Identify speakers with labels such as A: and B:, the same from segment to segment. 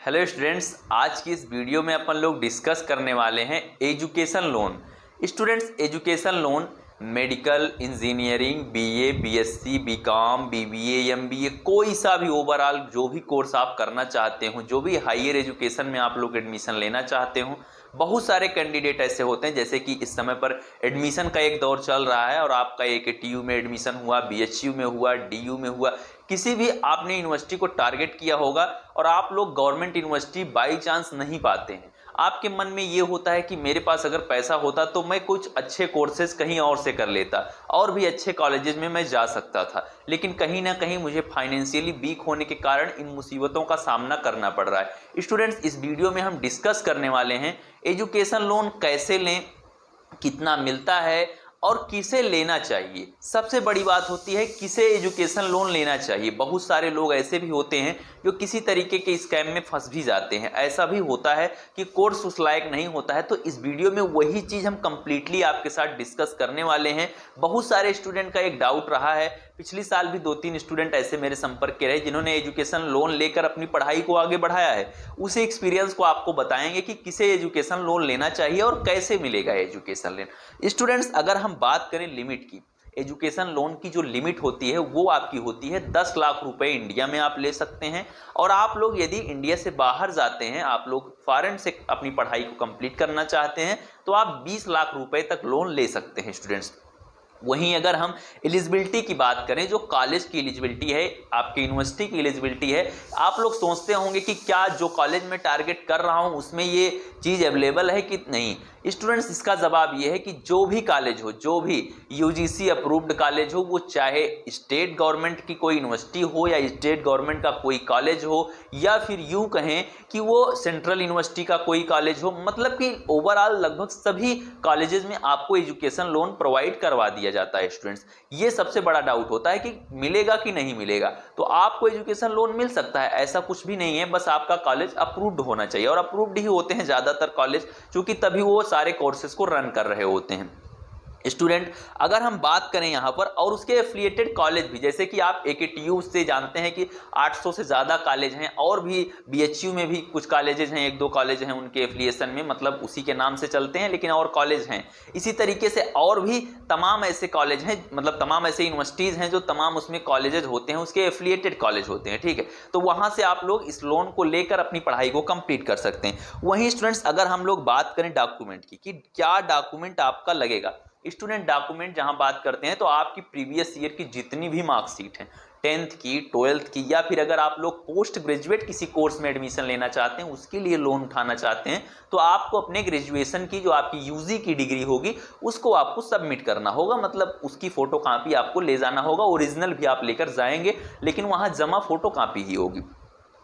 A: Hello students, आज की इस वीडियो में अपन लोग डिस्कस करने वाले हैं education loan. Students, education loan medical, engineering, BA, BSc, BCom, BBA, MBA, कोई सा भी ओवरऑल जो भी कोर्स आप करना चाहते हो, जो भी हायर एजुकेशन में आप लोग एडमिशन लेना चाहते हो, बहुत सारे कैंडिडेट ऐसे होते हैं जैसे कि इस समय पर एडमिशन का एक दौर चल रहा है और आपका एक टीयू में एडमिशन हुआ, बीएचयू में हुआ, डीयू में हुआ, किसी भी आपने यूनिवर्सिटी को टारगेट किया होगा और आप लोग गवर्नमेंट यूनिवर्सिटी बाई चांस नहीं पाते हैं। आपके मन में ये होता है कि मेरे पास अगर पैसा होता तो मैं कुछ अच्छे कोर्सेज कहीं और से कर लेता और भी अच्छे कॉलेजेस में मैं जा सकता था, लेकिन कहीं ना कहीं मुझे फाइनेंशियली वीक होने के कारण इन मुसीबतों का सामना करना पड़ रहा है। स्टूडेंट्स, इस वीडियो में हम डिस्कस करने वाले हैं एजुकेशन लोन कैसे लें, कितना मिलता है और किसे लेना चाहिए। सबसे बड़ी बात होती है किसे एजुकेशन लोन लेना चाहिए। बहुत सारे लोग ऐसे भी होते हैं जो किसी तरीके के स्कैम में फंस भी जाते हैं। ऐसा भी होता है कि कोर्स उस लायक नहीं होता है। तो इस वीडियो में वही चीज़ हम कंप्लीटली आपके साथ डिस्कस करने वाले हैं। बहुत सारे स्टूडेंट का एक डाउट रहा है, पिछली साल भी 2-3 स्टूडेंट ऐसे मेरे संपर्क के रहे जिन्होंने एजुकेशन लोन लेकर अपनी पढ़ाई को आगे बढ़ाया है। उसी एक्सपीरियंस को आपको बताएंगे कि किसे एजुकेशन लोन लेना चाहिए और कैसे मिलेगा एजुकेशन लोन। स्टूडेंट्स, अगर हम बात करें लिमिट की, एजुकेशन लोन की जो लिमिट होती है वो आपकी होती है 10 लाख रुपए इंडिया में आप ले सकते हैं। और आप लोग यदि इंडिया से बाहर जाते हैं, आप लोग फॉरेन से अपनी पढ़ाई को कंप्लीट करना चाहते हैं, तो आप 20 लाख रुपए तक लोन ले सकते हैं स्टूडेंट्स। वहीं अगर हम एलिजिबिलिटी की बात करें, जो कॉलेज की एलिजिबिलिटी है, आपके यूनिवर्सिटी की एलिजिबिलिटी है, आप लोग सोचते होंगे कि क्या जो कॉलेज में टारगेट कर रहा हूं उसमें ये चीज़ अवेलेबल है कि नहीं। स्टूडेंट्स, इसका जवाब ये है कि जो भी कॉलेज हो, जो भी यूजीसी अप्रूव्ड कॉलेज हो, वो चाहे स्टेट गवर्नमेंट की कोई यूनिवर्सिटी हो या स्टेट गवर्नमेंट का कोई कॉलेज हो, या फिर यूं कहें कि वो सेंट्रल यूनिवर्सिटी का कोई कॉलेज हो, मतलब कि ओवरऑल लगभग सभी कॉलेजेस में आपको एजुकेशन लोन प्रोवाइड करवा दिया जाता है। स्टूडेंट्स, ये सबसे बड़ा डाउट होता है कि मिलेगा कि नहीं मिलेगा। तो आपको एजुकेशन लोन मिल सकता है, ऐसा कुछ भी नहीं है, बस आपका कॉलेज अप्रूव्ड होना चाहिए। और अप्रूव्ड ही होते हैं ज़्यादातर कॉलेज, क्योंकि तभी वो सारे कोर्सेज को रन कर रहे होते हैं। स्टूडेंट, अगर हम बात करें यहाँ पर और उसके एफिलिएटेड कॉलेज भी, जैसे कि आप एकेटीयू से जानते हैं कि 800 से ज़्यादा कॉलेज हैं, और भी बीएचयू में भी कुछ कॉलेजेस हैं, 1-2 कॉलेज हैं उनके एफिलिएशन में, मतलब उसी के नाम से चलते हैं, लेकिन और कॉलेज हैं। इसी तरीके से और भी तमाम ऐसे कॉलेज हैं, मतलब तमाम ऐसे यूनिवर्सिटीज़ हैं जो तमाम उसमें कॉलेजेस होते हैं, उसके एफिलिएटेड कॉलेज होते हैं, ठीक है। तो वहाँ से आप लोग इस लोन को लेकर अपनी पढ़ाई को कंप्लीट कर सकते हैं। वहीं स्टूडेंट्स, अगर हम लोग बात करें डॉक्यूमेंट की कि क्या डॉक्यूमेंट आपका लगेगा, स्टूडेंट डॉक्यूमेंट जहां बात करते हैं तो आपकी प्रीवियस ईयर की जितनी भी मार्कशीट हैं, 10th की, 12th की, या फिर अगर आप लोग पोस्ट ग्रेजुएट किसी कोर्स में एडमिशन लेना चाहते हैं, उसके लिए लोन उठाना चाहते हैं, तो आपको अपने ग्रेजुएशन की जो आपकी यूजी की डिग्री होगी उसको आपको सबमिट करना होगा। मतलब उसकी फोटो कॉपी आपको ले जाना होगा, ओरिजिनल भी आप लेकर जाएंगे, लेकिन वहां जमा फोटो कॉपी ही होगी।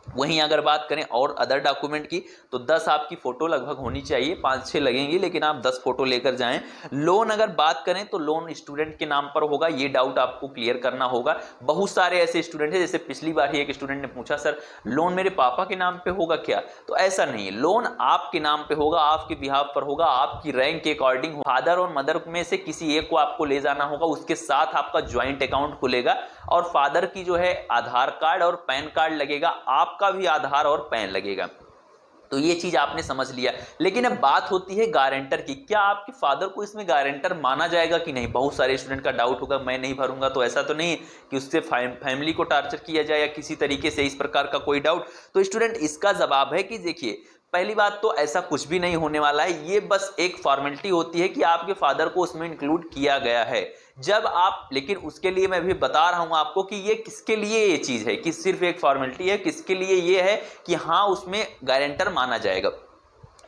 A: वहीं अगर बात करें और अदर डॉक्यूमेंट की, तो 10 आपकी फ़ोटो लगभग होनी चाहिए, 5-6 लगेंगी, लेकिन आप 10 फोटो लेकर जाएं। लोन अगर बात करें तो लोन स्टूडेंट के नाम पर होगा, ये डाउट आपको क्लियर करना होगा। बहुत सारे ऐसे स्टूडेंट हैं, जैसे पिछली बार ही एक स्टूडेंट ने पूछा, सर लोन मेरे पापा के नाम पे होगा क्या? तो ऐसा नहीं है, लोन आपके नाम पे होगा, आपके बिहाफ पर होगा, आपकी रैंक के अकॉर्डिंग। फादर और मदर में से किसी एक को आपको ले जाना होगा, उसके साथ आपका ज्वाइंट अकाउंट खुलेगा, और फादर की जो है आधार कार्ड और पैन कार्ड लगेगा, आपका भी आधार और पैन लगेगा। तो ये चीज आपने समझ लिया। लेकिन अब बात होती है गारंटर की, क्या आपके फादर को इसमें गारंटर माना जाएगा कि नहीं? बहुत सारे स्टूडेंट का डाउट होगा, मैं नहीं भरूंगा तो ऐसा तो नहीं कि उससे फैमिली को टार्चर किया जाए या किसी तरीके से इस प्रकार का कोई डाउट। तो स्टूडेंट, इसका जवाब है कि देखिए, पहली बात तो ऐसा कुछ भी नहीं होने वाला है, ये बस एक फॉर्मेलिटी होती है कि आपके फादर को उसमें इंक्लूड किया गया है जब आप, लेकिन उसके लिए मैं भी बता रहा हूं आपको कि ये किसके लिए ये चीज है, कि सिर्फ एक फॉर्मेलिटी है, किसके लिए ये है कि हाँ उसमें गारंटर माना जाएगा।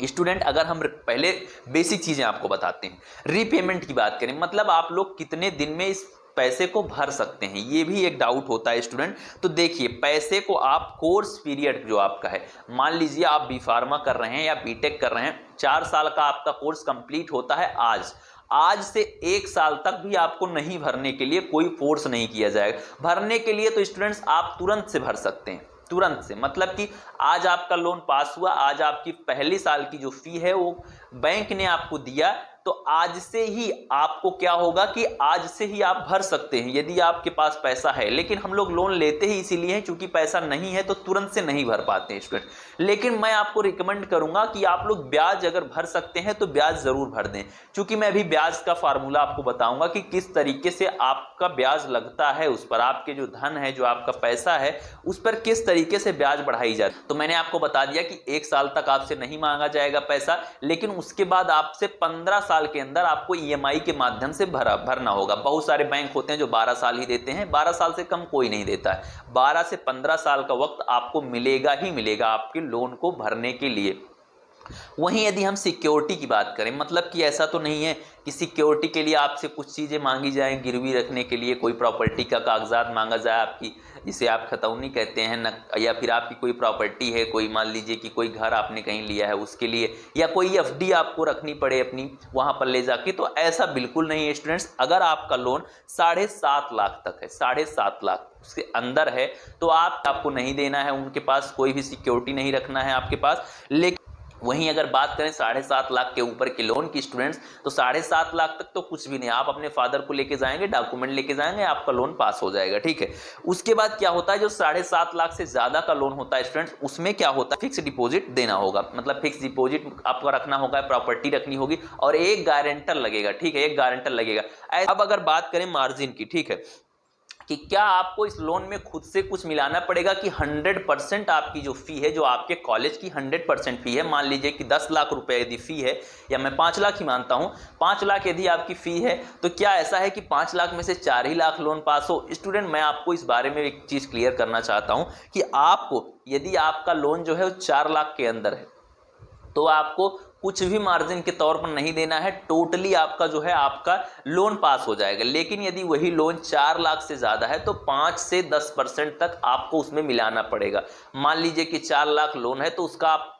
A: स्टूडेंट, अगर हम पहले बेसिक चीजें आपको बताते हैं, रीपेमेंट की बात करें, मतलब आप लोग कितने दिन में इस पैसे को भर सकते हैं, ये भी एक डाउट होता है स्टूडेंट। तो देखिए, पैसे को आप कोर्स पीरियड जो आपका है, मान लीजिए आप बी फार्मा कर रहे हैं या बीटेक कर रहे हैं, 4 साल का आपका कोर्स कंप्लीट होता है आज से 1 साल तक भी आपको नहीं भरने के लिए कोई फोर्स नहीं किया जाएगा। भरने के लिए तो स्टूडेंट्स आप तुरंत से भर सकते हैं, तुरंत से, मतलब कि आज आपका लोन पास हुआ, आज आपकी पहली साल की जो फी है वो बैंक ने आपको दिया, तो आज से ही आपको क्या होगा कि आज से ही आप भर सकते हैं यदि आपके पास पैसा है। लेकिन हम लोग लोन लेते ही इसीलिए हैं क्योंकि पैसा नहीं है तो तुरंत से नहीं भर पाते हैं स्टूडेंट। लेकिन मैं आपको रिकमेंड करूंगा कि आप लोग ब्याज अगर भर सकते हैं तो ब्याज जरूर भर दें, क्योंकि मैं अभी ब्याज का फार्मूला आपको बताऊंगा कि किस तरीके से आपका ब्याज लगता है, उस पर आपके जो धन है, जो आपका पैसा है, उस पर किस तरीके से ब्याज बढ़ाई जाती है। तो मैंने आपको बता दिया कि 1 साल तक आपसे नहीं मांगा जाएगा पैसा, लेकिन उसके बाद आपसे 15 साल के अंदर आपको ईएमआई के माध्यम से भरना होगा। बहुत सारे बैंक होते हैं जो 12 साल ही देते हैं, 12 साल से कम कोई नहीं देता है। 12 से 15 साल का वक्त आपको मिलेगा ही मिलेगा आपके लोन को भरने के लिए। वहीं यदि हम सिक्योरिटी की बात करें, मतलब कि ऐसा तो नहीं है कि सिक्योरिटी के लिए आपसे कुछ चीज़ें मांगी जाएं, गिरवी रखने के लिए कोई प्रॉपर्टी का कागजात मांगा जाए आपकी, जिसे आप खतौनी कहते हैं न, या फिर आपकी कोई प्रॉपर्टी है, कोई मान लीजिए कि कोई घर आपने कहीं लिया है उसके लिए, या कोई एफडी आपको रखनी पड़े अपनी वहाँ पर ले जाके, तो ऐसा बिल्कुल नहीं है स्टूडेंट्स। अगर आपका लोन 7.5 लाख तक है, 7.5 लाख उसके अंदर है, तो आपको नहीं देना है, उनके पास कोई भी सिक्योरिटी नहीं रखना है आपके पास। लेकिन वहीं अगर बात करें 7.5 लाख के ऊपर के लोन की स्टूडेंट्स, तो 7.5 लाख तक तो कुछ भी नहीं, आप अपने फादर को लेके जाएंगे, डॉक्यूमेंट लेके जाएंगे, आपका लोन पास हो जाएगा, ठीक है। उसके बाद क्या होता है, जो 7.5 लाख से ज्यादा का लोन होता है स्टूडेंट्स, उसमें क्या होता है, फिक्स डिपॉजिट देना होगा, मतलब फिक्स डिपॉजिट आपको रखना होगा, प्रॉपर्टी रखनी होगी और एक गारंटर लगेगा, ठीक है, एक गारंटर लगेगा। अब अगर बात करें मार्जिन की, ठीक है, कि क्या आपको इस लोन में खुद से कुछ मिलाना पड़ेगा कि 100% आपकी जो फी है, जो आपके कॉलेज की 100% फी है, मान लीजिए कि 10 लाख रुपए यदि फी है, या मैं 5 लाख ही मानता हूं, 5 लाख यदि आपकी फी है, तो क्या ऐसा है कि 5 लाख में से 4 ही लाख लोन पास हो? स्टूडेंट, मैं आपको इस बारे में एक चीज क्लियर करना चाहता हूं कि आपको यदि आपका लोन जो है वो 4 लाख के अंदर है, तो आपको कुछ भी मार्जिन के तौर पर नहीं देना है, टोटली आपका जो है आपका लोन पास हो जाएगा। लेकिन यदि वही लोन 4 लाख से ज्यादा है तो 5 से 10% तक आपको उसमें मिलाना पड़ेगा। मान लीजिए कि 4 लाख लोन है, तो उसका आप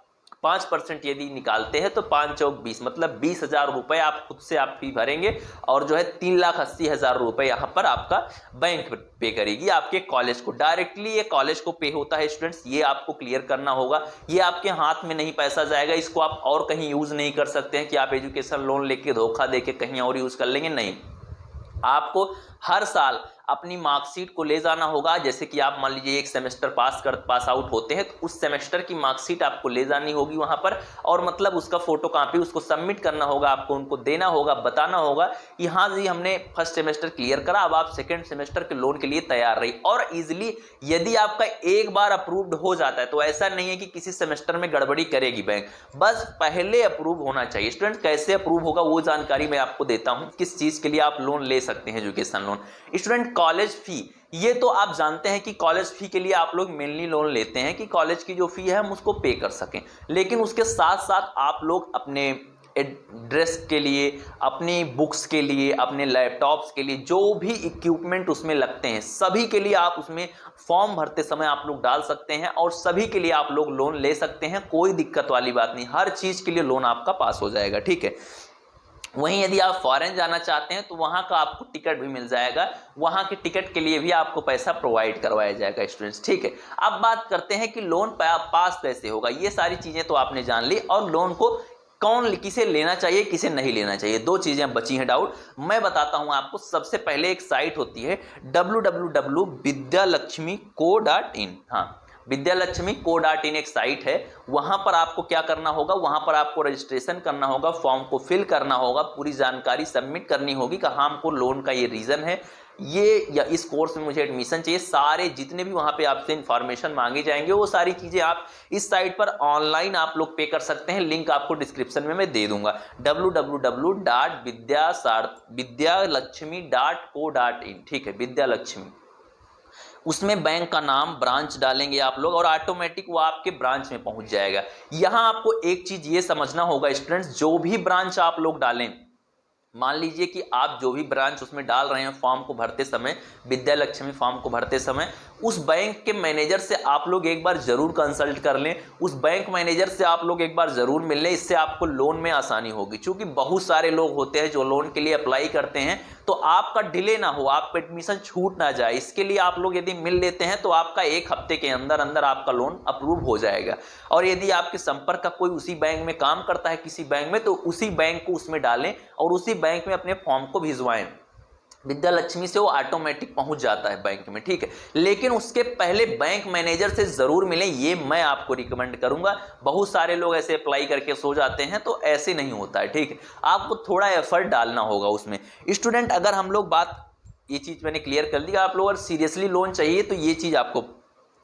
A: 5% यदि निकालते हैं तो 5 चौक 20, मतलब 20,000 रुपए आप खुद से आप फी भरेंगे, और जो है 3,80,000 रुपए यहाँ पर आपका बैंक पे करेगी आपके कॉलेज को, डायरेक्टली ये कॉलेज को पे होता है स्टूडेंट्स, ये आपको क्लियर करना होगा। ये आपके हाथ में नहीं पैसा जाएगा, इसको आप और कहीं यूज नहीं कर सकते हैं कि आप एजुकेशन लोन लेके धोखा देके कहीं और यूज कर लेंगे, नहीं। आपको हर साल अपनी मार्कशीट को ले जाना होगा। जैसे कि आप मान लीजिए एक सेमेस्टर पास आउट होते हैं, तो उस सेमेस्टर की मार्कशीट आपको ले जानी होगी वहां पर, और मतलब उसका फोटो कॉपी उसको सबमिट करना होगा, आपको उनको देना होगा, बताना होगा कि हाँ जी हमने फर्स्ट सेमेस्टर क्लियर करा, अब आप सेकेंड सेमेस्टर के लोन के लिए तैयार रही। और इजिली यदि आपका एक बार अप्रूव्ड हो जाता है, तो ऐसा नहीं है कि किसी सेमेस्टर में गड़बड़ी करेगी बैंक, बस पहले अप्रूव होना चाहिए। स्टूडेंट, कैसे अप्रूव होगा वो जानकारी मैं आपको देता हूं, किस चीज के लिए आप लोन ले सकते हैं, education loan. Student, college fee, ये तो आप जानते हैं कि कॉलेज फी के लिए आप लोग मेनली लोन लेते हैं कि कॉलेज की जो फी है हम उसको पे कर सकें। लेकिन उसके साथ साथ आप लोग अपने ड्रेस के लिए, अपनी बुक्स के लिए, अपने लैपटॉप्स के लिए, जो भी इक्विपमेंट उसमें लगते हैं, सभी के लिए आप उसमें फॉर्म भरते समय आप लोग डाल सकते हैं, और सभी के लिए आप लोग लोन ले सकते हैं, कोई दिक्कत वाली बात नहीं, हर चीज के लिए लोन आपका पास हो जाएगा, ठीक है। वहीं यदि आप फॉरेन जाना चाहते हैं तो वहां का आपको टिकट भी मिल जाएगा, वहां के टिकट के लिए भी आपको पैसा प्रोवाइड करवाया जाएगा स्टूडेंट्स, ठीक है। अब बात करते हैं कि लोन पास कैसे होगा। ये सारी चीजें तो आपने जान ली, और लोन को किसे लेना चाहिए, किसे नहीं लेना चाहिए, दो चीजें बची हैं डाउट, मैं बताता हूं आपको। सबसे पहले एक साइट होती है www.vidyalakshmi.co.in, हाँ, vidyalakshmi.co.in एक साइट है। वहां पर आपको क्या करना होगा, वहां पर आपको रजिस्ट्रेशन करना होगा, फॉर्म को फिल करना होगा, पूरी जानकारी सबमिट करनी होगी कि हाँ हमको लोन का ये रीजन है, ये या इस कोर्स में मुझे एडमिशन चाहिए, सारे जितने भी वहां पे आपसे इंफॉर्मेशन मांगे जाएंगे वो सारी चीजें आप इस साइट पर ऑनलाइन आप लोग पे कर सकते हैं। लिंक आपको डिस्क्रिप्शन में मैं दे दूंगा, www.vidyalakshmi.co.in, ठीक है, विद्यालक्ष्मी। उसमें बैंक का नाम, ब्रांच डालेंगे आप लोग, और ऑटोमेटिक वो आपके ब्रांच में पहुंच जाएगा। यहां आपको एक चीज ये समझना होगा स्टूडेंट्स, जो भी ब्रांच आप लोग डालें, मान लीजिए कि आप जो भी ब्रांच उसमें डाल रहे हैं फॉर्म को भरते समय, विद्यालक्ष्मी फॉर्म को भरते समय, उस बैंक के मैनेजर से आप लोग एक बार जरूर कंसल्ट कर लें, उस बैंक मैनेजर से आप लोग एक बार जरूर मिल लें, इससे आपको लोन में आसानी होगी। क्योंकि बहुत सारे लोग होते हैं जो लोन के लिए अप्लाई करते हैं तो आपका डिले ना हो, आपका एडमिशन छूट ना जाए, इसके लिए आप लोग यदि मिल लेते हैं तो आपका 1 हफ्ते के अंदर अंदर आपका लोन अप्रूव हो जाएगा। और यदि आपके संपर्क का कोई उसी बैंक में काम करता है किसी बैंक में, तो उसी बैंक को उसमें डालें और उसी बैंक में अपने फॉर्म को भिजवाएं। विद्या लक्ष्मी से वो ऑटोमेटिक पहुंच जाता है बैंक में, ठीक है। लेकिन उसके पहले बैंक मैनेजर से जरूर मिलें, ये मैं आपको रिकमेंड करूंगा। बहुत सारे लोग ऐसे अप्लाई करके सो जाते हैं, तो ऐसे नहीं होता है, ठीक है। आपको थोड़ा एफर्ट डालना होगा उसमें। स्टूडेंट, अगर हम लोग बात, ये चीज मैंने क्लियर कर दी, आप लोग अगर सीरियसली लोन चाहिए तो ये चीज आपको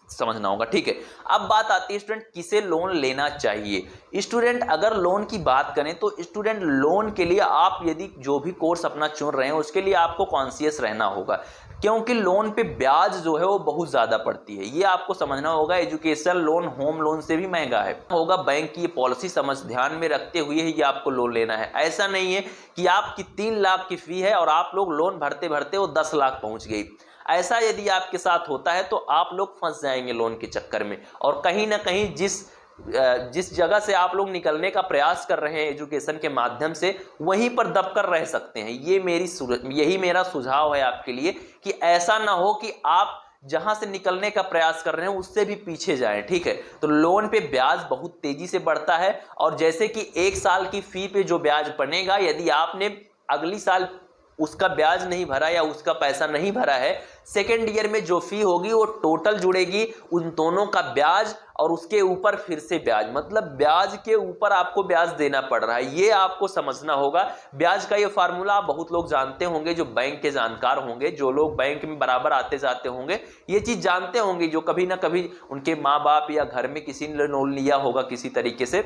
A: समझना होगा, ठीक है। अब बात आती है स्टूडेंट किसे लोन लेना चाहिए। स्टूडेंट, अगर लोन की बात करें तो स्टूडेंट लोन के लिए आप यदि जो भी कोर्स अपना चुन रहे हैं उसके लिए आपको कॉन्शियस रहना होगा, क्योंकि लोन पे ब्याज जो है वो बहुत ज्यादा पड़ती है, ये आपको समझना होगा। एजुकेशन लोन होम लोन से भी महंगा है होगा। बैंक की पॉलिसी समझ ध्यान में रखते हुए ही ये आपको लोन लेना है। ऐसा नहीं है कि आपकी 3 लाख की फी है और आप लोग लोन भरते भरते वो 10 लाख पहुंच गई। ऐसा यदि आपके साथ होता है तो आप लोग फंस जाएंगे लोन के चक्कर में, और कहीं ना कहीं जिस जगह से आप लोग निकलने का प्रयास कर रहे हैं एजुकेशन के माध्यम से, वहीं पर दबकर रह सकते हैं। यही मेरा सुझाव है आपके लिए कि ऐसा ना हो कि आप जहां से निकलने का प्रयास कर रहे हैं उससे भी पीछे जाएं, ठीक है। तो लोन पे ब्याज बहुत तेजी से बढ़ता है, और जैसे कि 1 साल की फी पे जो ब्याज बनेगा, यदि आपने अगली साल उसका ब्याज नहीं भरा या उसका पैसा नहीं भरा है, सेकेंड ईयर में जो फी होगी वो टोटल जुड़ेगी, उन दोनों का ब्याज और उसके ऊपर फिर से ब्याज, मतलब ब्याज के ऊपर आपको ब्याज देना पड़ रहा है। ये आपको समझना होगा। ब्याज का ये फार्मूला आप बहुत लोग जानते होंगे, जो बैंक के जानकार होंगे, जो लोग बैंक में बराबर आते जाते होंगे, ये चीज जानते होंगे, जो कभी ना कभी उनके माँ बाप या घर में किसी ने लोन लिया होगा किसी तरीके से,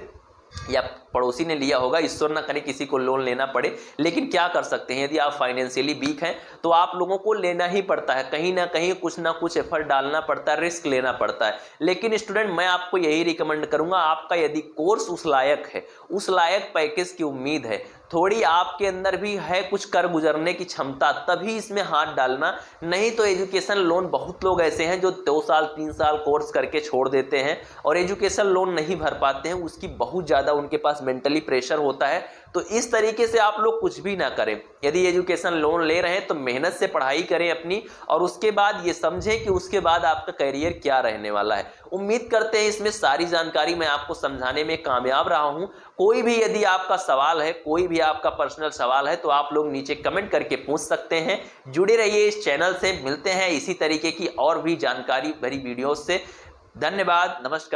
A: या पड़ोसी ने लिया होगा। ईश्वर ना करे किसी को लोन लेना पड़े, लेकिन क्या कर सकते हैं, यदि आप फाइनेंशियली वीक हैं तो आप लोगों को लेना ही पड़ता है। कहीं ना कुछ एफर्ट डालना पड़ता है, रिस्क लेना पड़ता है। लेकिन स्टूडेंट, मैं आपको यही रिकमेंड करूंगा, आपका यदि कोर्स उस लायक है, उस लायक पैकेज की उम्मीद है, थोड़ी आपके अंदर भी है कुछ कर गुजरने की क्षमता, तभी इसमें हाथ डालना। नहीं तो एजुकेशन लोन, बहुत लोग ऐसे हैं जो 2 साल 3 साल कोर्स करके छोड़ देते हैं और एजुकेशन लोन नहीं भर पाते हैं। उसकी बहुत ज़्यादा उनके पास मेंटली प्रेशर होता है। तो इस तरीके से आप लोग कुछ भी ना करें। यदि एजुकेशन लोन ले रहे हैं तो मेहनत से पढ़ाई करें अपनी, और उसके बाद ये समझें कि उसके बाद आपका करियर क्या रहने वाला है। उम्मीद करते हैं इसमें सारी जानकारी मैं आपको समझाने में कामयाब रहा हूं। कोई भी यदि आपका सवाल है, कोई भी आपका पर्सनल सवाल है, तो आप लोग नीचे कमेंट करके पूछ सकते हैं। जुड़े रहिए इस चैनल से, मिलते हैं इसी तरीके की और भी जानकारी भरी वीडियोस से। धन्यवाद, नमस्कार।